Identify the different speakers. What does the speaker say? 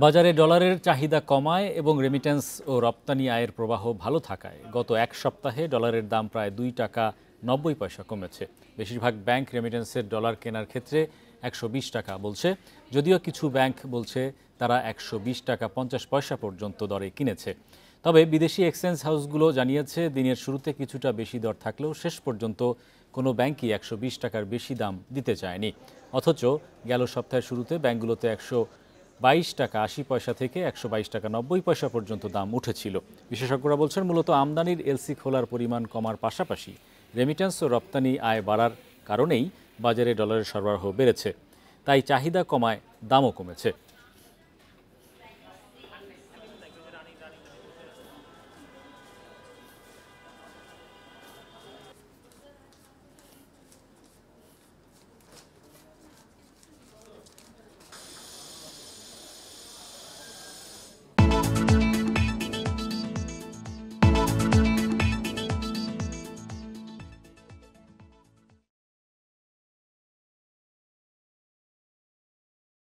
Speaker 1: বাজারে ডলারের চাহিদা কমায় এবং রেমিটেন্স ও রপ্তানি আয়ের প্রবাহ ভালো থাকায় গত এক সপ্তাহে ডলারের দাম প্রায় 2 টাকা 90 পয়সা কমেছে। বেশিরভাগ ব্যাংক রেমিটেন্সের ডলার কেনার ক্ষেত্রে 120 টাকা বলছে, যদিও কিছু ব্যাংক বলছে তারা 120 টাকা 50 পয়সা পর্যন্ত দরে কিনেছে। তবে বিদেশি এক্সচেঞ্জ হাউসগুলো জানিয়েছে দিনের শুরুতে কিছুটা বেশি দর থাকলেও শেষ পর্যন্ত কোনো ব্যাংকই 120 টাকার বেশি দাম দিতে চায়নি। অথচ গেল সপ্তাহের শুরুতে ব্যাংকগুলোতে 122 টাকা 80 পয়সা থেকে 122 টাকা 90 পয়সা পর্যন্ত দাম উঠেছিল। বিশেষজ্ঞরা বলছেন মূলত আমদানির এলসি খোলার পরিমাণ কমার পাশাপাশি রেমিটেন্স ও রপ্তানি আয় বাড়ার কারণেই বাজারে ডলারের সরবরাহ বেড়েছে, তাই চাহিদা কমায় দামও কমেছে।